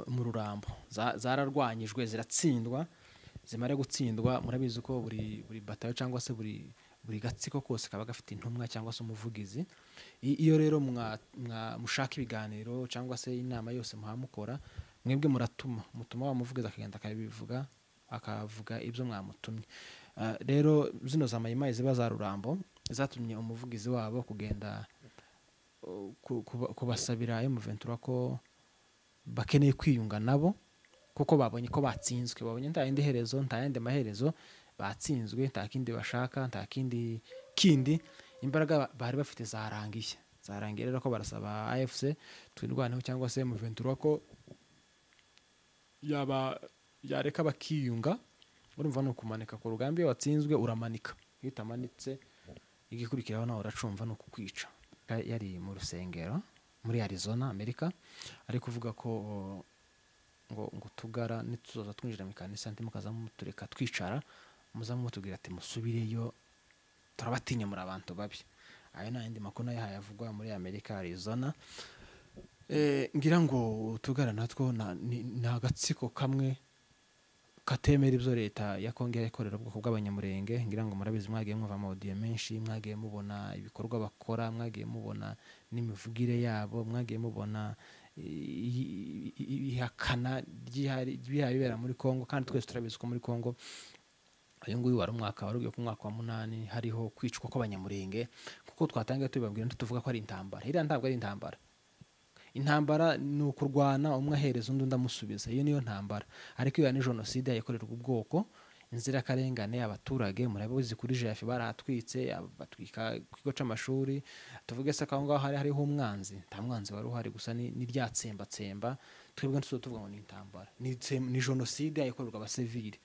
mu rurambo zararwanyijwe ziratsindwa zimare gutsindwa. Murabizi ko buri batayo cyangwa se buri gatsiko kose kaba gafite intumwa cyangwa se umuvugizi. Iyo rero mushaka ibiganiro cyangwa se inama yose muhamukora, mwebwe mutuma wa muvugizi akagenda akavuga ibyo mwamutumye. Rero zino za mayimayi ziba za rurambo zatumye umuvugizi wabo kugenda kubasabira M23 ko bakeneye kwiyunga nabo, kuko babonye ko batsinzwe, babonye nta yindi herezo, nta yandi maherezo, batsinzwe, nta kindi bashaka, nta kindi imbaraga bari bafite zarangiye rero ko barasaba AFC twirwaneho cyangwa se M23 ko yareka bakiyunga. Urumva no kumanika ku rugamba, iyo watsinzwe uramanika, iyo utamanitse igikurikiraho nawe uracumva no kukwica. Yari mu rusengero muri Arizona, Amerika, ari kuvuga ko ngo tugara nituzoza twinjira mu kanisa mukaza mutureka twicara, muzamu mutubwira ati musubireyo, turabatinya muri abantu babi. Ayo n'ayandi makuru nayo hayavugwa muri Amerika, Arizona. Ngira ngo tugara natwo ni agatsiko kamwe katemera ibyo leta ya Kongo ikorera ubwoko bw'abanyamurenge. Ngira ngo murabizi, mwagiye mwumva amaudio menshi, mwagiye mubona ibikorwa bakora, mwagiye mubona n'imivugire yabo, mwagiye mubona ihakana bibera muri Kongo. Kandi twese turabizi ko muri Kongo uyu nguyu wari umwaka warugiye ku mwaka wa 8 hariho kwicwa kw'abanyamurenge, kuko twatangiye tubibabwira tuvuga ko ari intambara. Iriya ntabwo ari intambara. Intambara ni ukurwana, umwe ahereza undi ndamusubiza, iyo niyo ntambara. Ariko iyo ni jenoside yakorerwa ubwoko, inzirakarengane abaturage. Murabizi kuri Jeff barahatwitse, batwika ikigo c'amashuri. Tuvuge se aho ngaho hariho umwanzi, nta mwanzi wari uhari, gusa ni ryatsembatsemba. Twebwe tuvuga ngo ni intambara, ni jenoside yakorerwa abasivile.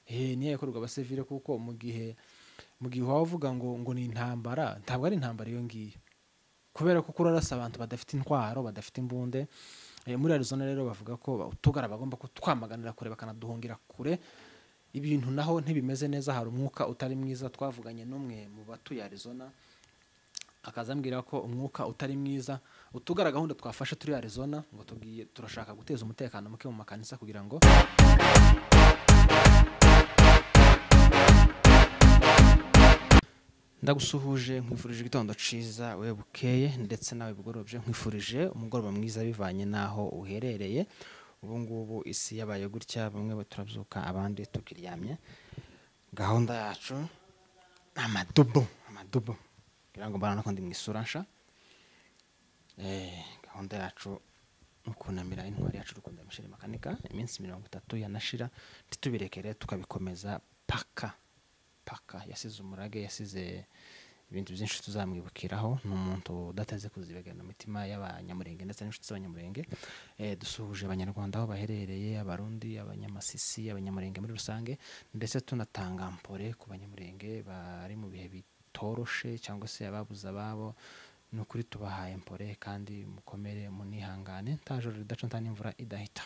Niyo yakorerwa abasivile, kuko mu gihe wavuga ngo ni intambara, ntabwo ari intambara iyo ngiyo, kubera ko kurarasa abantu badafite intwaro, badafite imbunde. Muri Arizona rero bavuga ko tugara bagomba kutwamaganira kure, bakanaduhungira kure. Ibintu naho ntibimeze neza, hari umwuka utari mwiza. Twavuganye n'umwe mu batuye Arizona, akazambwira ko umwuka utari mwiza. Utugara gahunda twafashe turi Arizona, ngo turashaka guteza umutekano muke mu makanisa kugira ngo ndagusuhuje, nkwifurije igitondo ciza wewe bukeye, ndetse nawe bugorobye nkwifurije umugoroba mwiza bivanye naho uherereye. Ubu ngubu isi yabaye gutya, bamwe turabyuka abandi tukiryamye. Gahunda yacu amadubo kugira ngo mbana nakondi mwisura nsha. Gahunda yacu ukunamira intwari yacu Rukundo Michel Makanika, iminsi 30 yanashira, titubirekere tukabikomeza paka. Yasize umurage, yasize ibintu byinshi tuzamwibukiraho. N'umuntu udateze kuzibegana imitima y'abanyamurenge ndetse n'inshuti z'abanyamurenge. Dusuhuje abanyarwanda aho baherereye, abarundi, abanyamasisi, abanyamurenge muri rusange, ndetse tunatanga mpore ku banyamurenge bari mu bihe bitoroshe cyangwa se ababuze ababo. Nukuri tubahaye mpore, kandi mukomere, munihangane, ntajoro ridaca nta n'imvura idahita.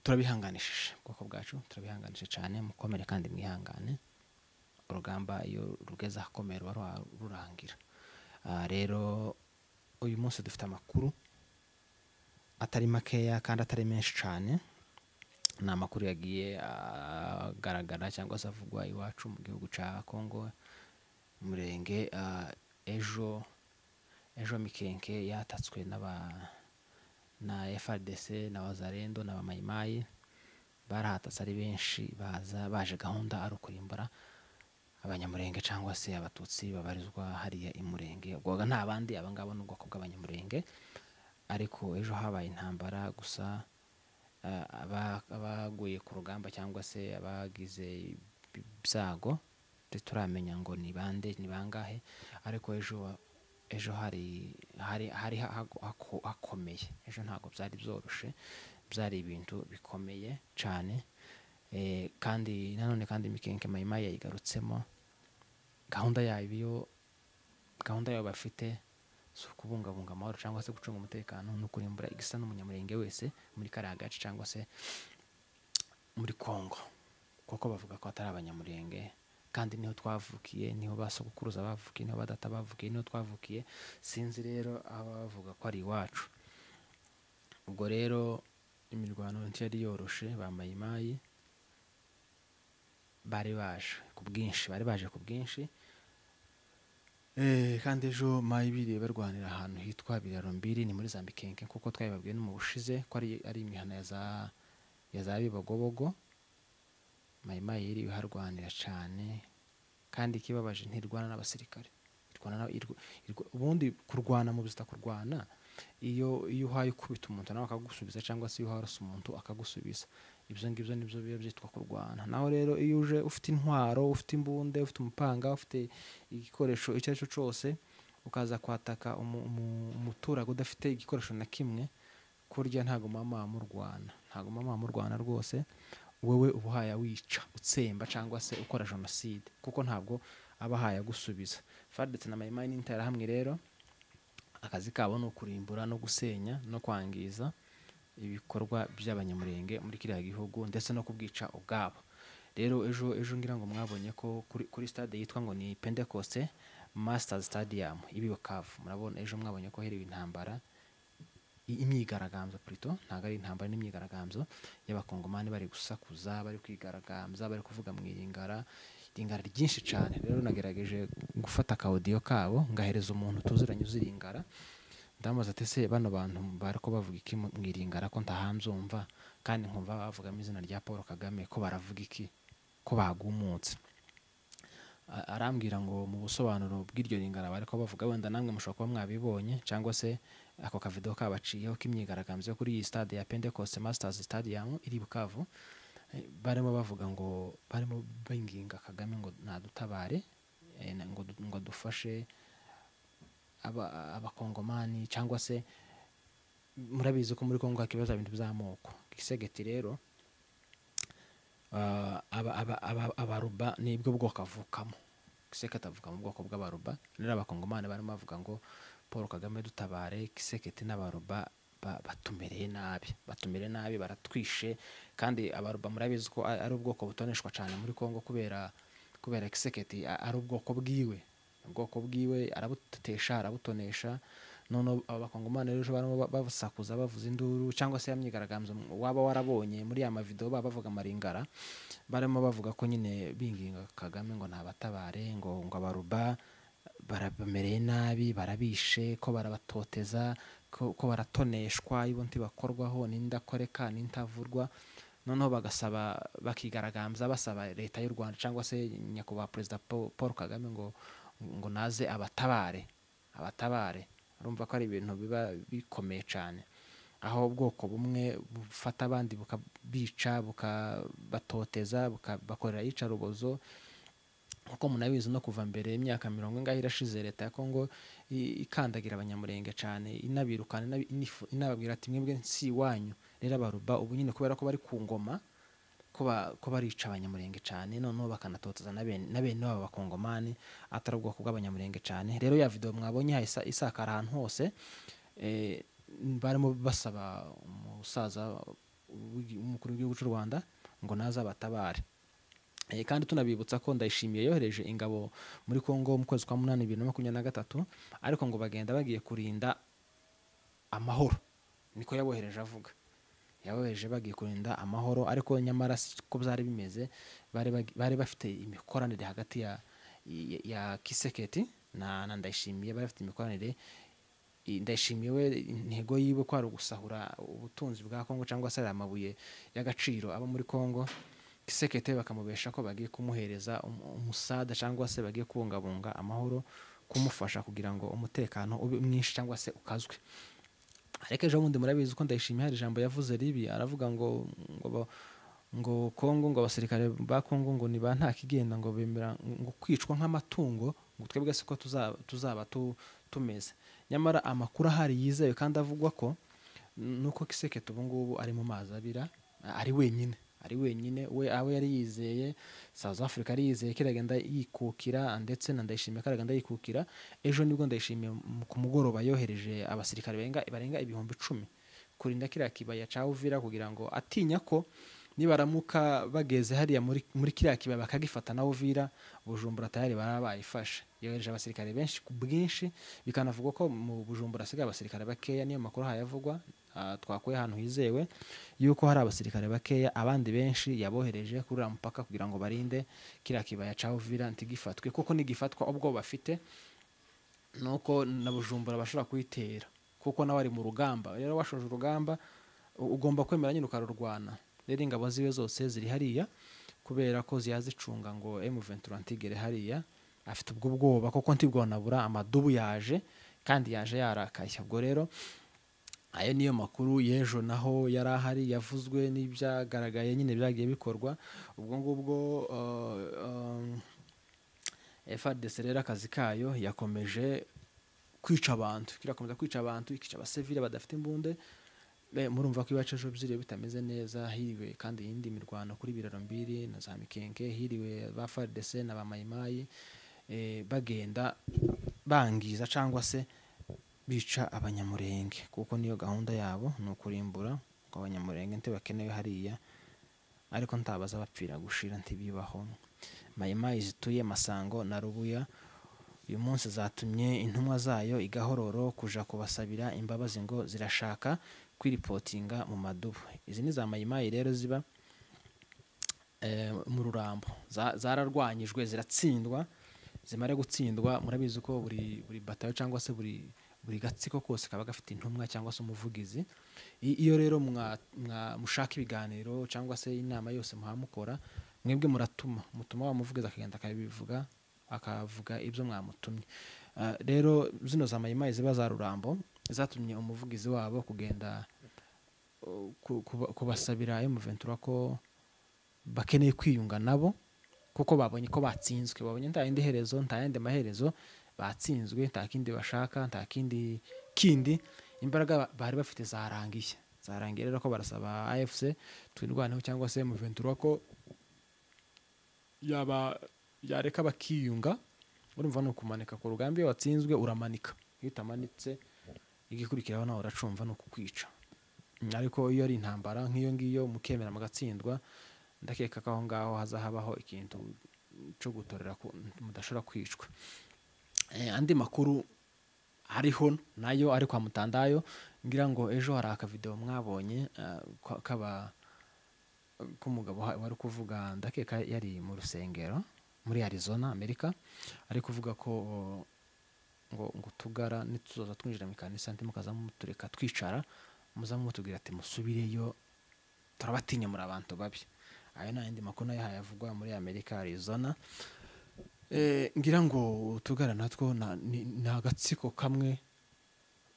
Turabihanganishije ubwoko bwacu, turabihanganishije cyane, mukomere kandi mwihangane. Urugamba iyo rugeze ahakomera rurangira. Rero uyu munsi dufite amakuru atari makeya kandi atari menshi cyane. Ni amakuru yagiye agaragara cyangwa se avugwa iwacu mu gihugu cya Kongo, umurenge. Ejo Mikenke yatatswe na FARDC na Wazalendo na Mayimayi. Barahatatse ari benshi, baje gahunda ari ukurimbura abanyamurenge cyangwa se abatutsi babarizwa hariya imurenge. Ubwo nta bandi, abangabo n'ubwoko bw'abanyamurenge. Ariko ejo habaye intambara gusa. Abaguye ku rugamba cyangwa se abagize ibyago turamenya ngo ni bande, ni bangahe. Ariko ejo hari hakomeye. Ejo ntago byari byoroshe, byari ibintu bikomeye cyane. Kandi nanone Mikenke Mayimayi yayigarutsemo. Gahunda yabo bafite si ukubungabunga amahoro cyangwa se gucunga umutekano, ni ukurimbura igisa n'umunyamurenge wese muri kariya gace cyangwa se muri Kongo, kuko bavuga ko atari abanyamurenge. Kandi niho twavukiye, niho basokuruza bavukiye, niho badata bavukiye, niho twavukiye. Sinzi rero aho bavuga ko ari iwacu. ubwo rero imirwano ntiyari yoroshe. Bambaye imayi bari baje ku bwinshi. Kandi ejo mayi biriwe barwanira ahantu hitwa Biraro Mbiri, ni muri Zambikenke, kuko twabibabwiye no mu bushize ko ari imihana ya za Bibogobogo. Mayi yiriwe harwanira cyane, kandi ikibabaje ntirwana n'abasirikare. Ubundi kurwana mu bizita kurwana, iyo uhaye ukubita umuntu nawe akagusubiza, cyangwa se iyo uharasa umuntu akagusubiza, ibyo ngibyo nibyo biba byitwa kurwana. Naho rero iyo uje ufite intwaro, ufite imbunde, ufite umupanga, ufite igikoresho icyo ari cyo cyose, ukaza kwataka umuturage udafite igikoresho na kimwe, kurya ntago mama murwana rwose. Wowe uba uhaye wica, utsemba, cyangwa se ukora jenoside, kuko ntabwo aba ahaye agusubiza. FARDC na Mayi n'interahamwe rero akazi kabo ni ukurimbura no gusenya no kwangiza ibikorwa by'abanyamurenge muri kiriya gihugu, ndetse no kubwica ubwabo. Rero ejo ngira ngo mwabonye ko kuri stade yitwa ngo ni Pentecoste Masters Stadium ibi Bukavu, murabona ejo mwabonye ko herewe intambara, imyigaragambyo plutôt, ntago ari intambara n'imyigaragambyo y'abakongomani bari gusakuza, bari kwigaragambya, bari kuvuga mu iringara ryinshi cyane. Rero nagerageje gufata ka audio kabo ngahereza umuntu tuziranye uziringara, ndamubaza ati se bano bantu bariko bavuga iki mu iringara ko ntahamzumva, kandi nkumva bavugamo izina rya Paul Kagame, ko baravuga iki, ko bagumutse. Arambwira ngo mu busobanuro bw'iryo ringara bariko bavuga, wenda namwe mushobora kuba mwabibonye, cyangwa se ako ka video kabaciyeho k'imyigaragambyo kuri iyi stade ya Pentecost Masters Stadium iri Bukavu. Barimo bavuga ngo barimo binginga Kagame ngo nadutabare, ngo dufashe abakongomani, cyangwa se murabizi ko muri Kongo hakibaza ibintu by'amoko. Kisegeti rero abaruba nibwo bwoko avukamo. Kiseketi avuka mu bwoko bw'abaruba. Rero abakongomani barimo bavuga ngo Paul Kagame dutabare, Kiseketi n'abaruba batumereye nabi, baratwishe. Kandi abaruba murabizi ko ari ubwoko butoneshwa cyane muri Kongo, kubera Kiseketi ari ubwoko bwiwe arabutesha, arabutonesha. None abakongomani rero barimo basakuza, bavuza induru, cyangwa se yamyigaragambyo waba warabonye muri ya mavideo bavuga maringara, barimo bavuga ko nyine binginga Kagame ngo ntabatabare, ngo abaruba barabamereye nabi, barabishe, ko barabatoteza, ko baratoneshwa, ibo ntibakorwaho, n'indakoreka n'intavurwa. Noneho bagasaba, bakigaragambya basaba leta y'u Rwanda, cyangwa se nyakubahwa Perezida Paul Kagame ngo naze abatabare. Urumva ko ari ibintu biba bikomeye cyane, aho ubwoko bumwe bufata abandi bukabica, bukabatoteza, bukabakorera iyicarubozo. Kuko munabizi no kuva mbere y'imyaka 40 irashize, leta ya Kongo ikandagira abanyamurenge cyane, inabirukana, inababwira ati mwebwe si wanyu. Rero abaruba ubu nyine kubera ko bari ku ngoma, ko barica abanyamurenge cyane, noneho bakanatoteza na bene baba bakongomani, atari ubwoko bw'abanyamurenge cyane. Rero ya video mwabonye isakara ahantu hose, barimo basaba umusaza w'umukuru w'igihugu cy'u Rwanda ngo naza abatabare. Kandi tunabibutsa ko Ndayishimiye yohereje ingabo muri Kongo mu kwezi kwa 8 2023, ariko ngo bagenda bagiye kurinda amahoro, niko yabohereje avuga. Yabohereje bagiye kurinda amahoro, ariko nyamara ko byari bimeze, bari bafite imikoranire hagati ya Kiseketi na Ndayishimiye. Bari bafite imikoranire. Ndayishimiye we intego yiwe ko ari gusahura ubutunzi bwa Kongo, cyangwa se amabuye y'agaciro aba muri Kongo. Kisekete bakamubesha ko bagiye kumuhereza umusada, cyangwa se bagiye kubungabunga amahoro, kumufasha kugira ngo umutekano ube mwinshi, cyangwa se ukazwe. Ariko ejo bundi murabizi ko Ndayishimiye hari ijambo yavuze ribi, aravuga ngo Kongo, ngo abasirikare ba Kongo ngo niba nta kigenda, ngo bemera ngo kwicwa nk'amatungo, ngo twebwe siko tuzaba tumeze. Nyamara amakuru ahari yizewe kandi avugwa ko nuko Kisekete ubu ngubu ari mu mazi abira, ari wenyine, we aho yari yizeye South Africa, ari yizeye kiragenda yikukira, ndetse na Ndayishimiye karagenda yikukira. Ejo nibwo Ndayishimiye ku mugoroba yohereje abasirikare barenga 10,000 kurinda kiriya kibaya ca Uvira, kugira ngo atinya ko nibaramuka bageze hariya muri kiriya kibaya bakagifata na Uvira, Bujumbura tayari barabayifashe. Yohereje abasirikare benshi ku bwinshi, bikanavuga ko mu Bujumbura asigaye abasirikare bakeya, niyo makuru hayavugwa. twakuye ahantu hizewe yuko hari abasirikare bakeya abandi benshi yabohereje kuri uriya mupaka kugira ngo barinde kiriya kibaya ca Uvira ntigifatwe, kuko nigifatwa ubwo bafite nuko na Bujumbura bashobora kuyitera, kuko nawe ari mu rugamba. Rero washoje urugamba ugomba kwemera nyine ukarurwana. Rero ingabo ziwe zose ziri hariya kubera ko ziyazicunga ngo M23 ntigere hariya. Afite ubwo bwoba kuko ntibwonabura amadubu yaje kandi yaje yarakaye. Ubwo rero ayo niyo makuru y'ejo naho yari ahari yavuzwe n'ibyagaragaye nyine byagiye bikorwa. Ubwo ngubwo FARDC rero akazi kayo yakomeje kwica abantu, kirakomeza kwica abantu, ikica abasivile badafite imbunde. Murumva ko iwacu ejo byiriwe bitameze neza, hiriwe kandi yindi mirwano kuri Biraro Mbiri na za Mikenke, hiriwe ba FARDC na ba Mayimayi bagenda bangiza cyangwa se bica abanyamurenge, kuko niyo gahunda yabo ni ukurimbura ngo abanyamurenge ntibakenewe hariya, ariko ntabaza bapfira gushira ntibibaho. Mayimayi zituye Masango na Rubuya uyu munsi zatumye intumwa zayo igahororo kuja kubasabira imbabazi ngo zirashaka kwiripotinga mu madubu. Izi ni za Mayimayi rero ziba mu Rurambo, zararwanyijwe ziratsindwa. Zimara gutsindwa, murabizi ko buri batayo cyangwa se buri gatsiko kose kaba gafite intumwa cyangwa se umuvugizi. Iyo rero mushaka ibiganiro cyangwa se inama yose muhamukora, mwebwe mutuma wa muvugizi akagenda akabivuga, akavuga ibyo mwamutumye. Rero zino za Mayimayi ziba za Rurambo zatumye umuvugizi wabo kugenda kubasabira M23 ko bakeneye kwiyunga nabo, kuko babonye ko batsinzwe, babonye nta yindi herezo, nta yandi maherezo, batsinzwe, nta kindi bashaka, nta kindi imbaraga bari bafite zarangiye rero ko barasaba AFC twirwaneho cyangwa se M23 ko yareka bakiyunga. Urumva no kumanika ku rugamba, iyo watsinzwe uramanika, iyo utamanitse igikurikiraho nawe uracumva no kukwica. Ariko iyo ari intambara nk'iyo ngiyo mukemera magatsindwa, ndakeka ko aho ngaho hazahabaho ikintu cyo gutorera ko mudashobora kwicwa. Andi makuru hariho nayo ari kwa Mutandayo, ngira ngo ejo hari aka video mwabonye k'umugabo wari kuvuga, ndakeka yari mu rusengero muri Arizona Amerika, ari kuvuga ko ngo tugara nituzoza twinjira mu kanisa ntimukaza mutureka twicara, muza mutubwira ati musubireyo, turabatinya muri abantu babi. Ayo n'andi makuru nayo hayavugwa muri Amerika Arizona. Ngira ngo tugara natwo ni agatsiko kamwe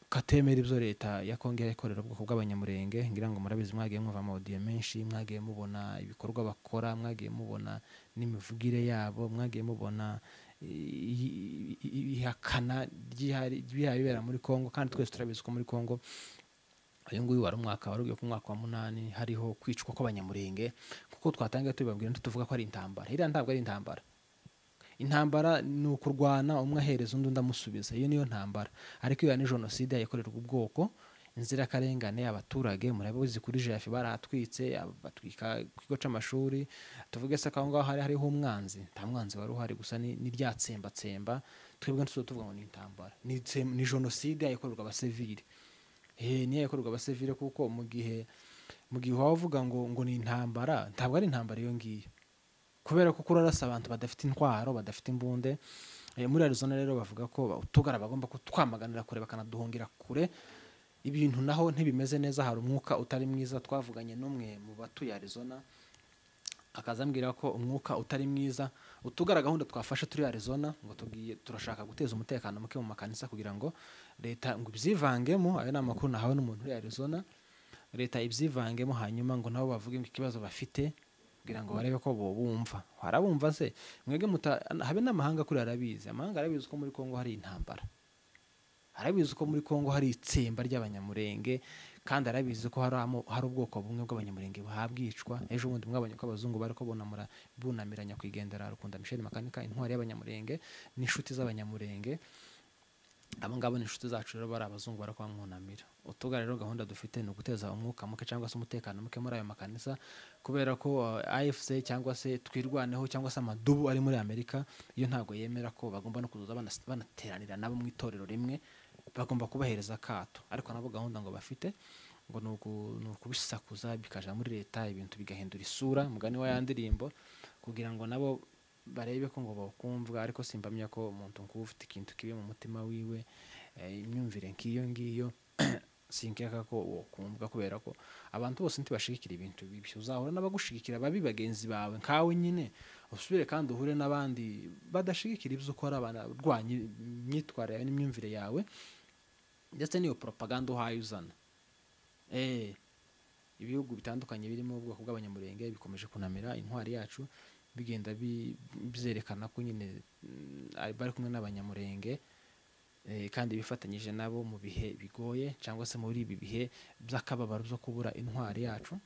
katemera ibyo leta ya Kongo ikorera ubwoko bw'abanyamurenge. Ngira ngo murabizi, mwagiye mwumva amaudio menshi, mwagiye mubona ibikorwa bakora, mwagiye mubona n'imivugire yabo, mwagiye mubona ihakana ry'ibibera muri Kongo, kandi twese turabizi ko muri Kongo uyu nguyu wari umwaka warugiye ku mwaka wa 8 hariho kwicwa kw'abanyamurenge, kuko twatangiye tubabwira tuvuga ko ari intambara. Iriya ntabwo ari intambara. Intambara ni ukurwana umwe ahereza undi ndamusubiza, iyo niyo ntambara. Ariko iyo ni genocide yakorerwa ubwoko, inzirakarengane abaturage. Murabizi kuri Jeff baratwitse, batwika kigo c'amashuri. Tuvuge se aho ngaho hariho umwanzi, nta mwanzi wari uhari, gusa ni ryatsembatsemba. Twebwe tuvuga ngo ni intambara, ni genocide yakorerwa abasivile. Niyo yakorerwa abasivile, kuko mu gihe wavuga ngo ni intambara, ntabwo ari intambara iyo ngiyo, kubera ko kurarasa abantu badafite intwaro, badafite imbunde. Muri Arizona rero bavuga ko tugara bagomba kutwamaganira kure, bakanaduhungira kure. Ibintu naho ntibimeze neza, hari umwuka utari mwiza. Twavuganye n'umwe mu batuye Arizona, akazambwira ko umwuka utari mwiza. Utugara gahunda twafashe turi Arizona, ngo turashaka guteza umutekano muke mu makanisa kugira ngo leta ngo ibyivangemo. Ayo n'amakuru nahawe n'umuntu uri Arizona, leta ibyivangemo, hanyuma ngo nabo bavuge ikibazo bafite kugira ngo barebe ko bo bumva. Harabumva se mwege habe n'amahanga kuri arabizi. Amahanga arabizi ko muri Kongo hari intambara, arabizi ko muri Kongo hari itsemba ry'abanyamurenge, kandi arabizi ko hari ubwoko bumwe bw'abanyamurenge buhabwicwa. Ejo bundi mwabonye ko abazungu bari ko bunamiranya kwigendera Rukunda Michel Makanika, intwari y'abanyamurenge n'inshuti z'abanyamurenge. Abo ngabo ni inshuti zacu, rero bari abazungu bari kwamwunamira. Utugara rero gahunda dufite ni uguteza umwuka muke cyangwa se umutekano muke muri ayo makanisa, kubera ko AFC cyangwa se twirwaneho cyangwa se amadubu ari muri Amerika, iyo ntago yemera ko bagomba no kuzoza banateranira nabo mu itorero rimwe, bagomba kubahereza akato. Ariko nabo gahunda ngo bafite ngo ni ukubisakuza bikaja muri leta ibintu bigahindura isura mugani wa ya ndirimbo kugira ngo nabo barebe ko ngo bakumvwa ariko simbamya ko umuntu ngo ufite ikintu kibi mu mutima wiwe imyumvire nk'iyo ngiyo sinkeka ko wokumvwa kubera ko abantu bose ntibashigikira ibintu bibi uzahura n'abagushigikira babi bagenzi bawe nkawe nyine usubire kandi uhure n'abandi badashigikira ibyo ukora barwanya imyitwarire n'imyumvire yawe ndetse n'iyo propaganda uhaye uzana ibihugu bitandukanye birimo ubwoko bw'abanyamurenge bikomeje kunamira intwari yacu bigenda bizerekana ko nyine bari kumwe n'abanyamurenge kandi bifatanyije nabo mu bihe bigoye cyangwa se muri ibi bihe by'akababaro byo kubura intwari yacu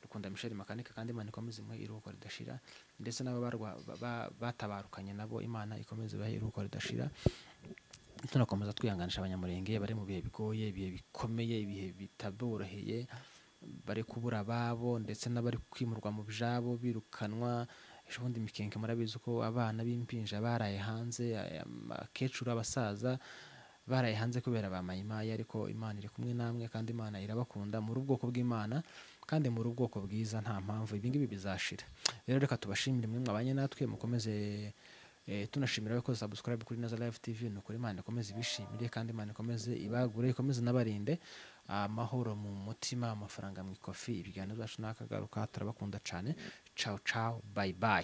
Rukunda Michel Makanika kandi Imana ikomeze imuhe iruhuko ridashira ndetse n'abo batabarukanye nabo Imana ikomeze ibahe iruhuko ridashira tunakomeza twihanganisha abanyamurenge bari mu bihe bigoye ibihe bikomeye ibihe bitaboroheye bari kubura ababo ndetse n'abari kwimurwa mu byabo birukanwa ejobundi imikenke murabizi ko abana b'impinja baraye hanze abakecuru abasaza baraye hanze kubera bamayimaye ariko Imana iri kumwe namwe kandi Imana irabakunda muri ubwoko bw'Imana kandi muri ubwoko bwiza nta mpamvu ibingibi bizashira rero reka tubashimire mwe mwabanye natwe mukomeze tunashimira ko subscribe kuri Naza Live TV nukuri Imana ikomeze ibishimire kandi Imana ikomeze ibagure ikomeze n'abarinde amahoro mu mutima amafaranga mu ikofi ibiganiro byacu nakagaruka turabakunda cyane ciao ciao bye bye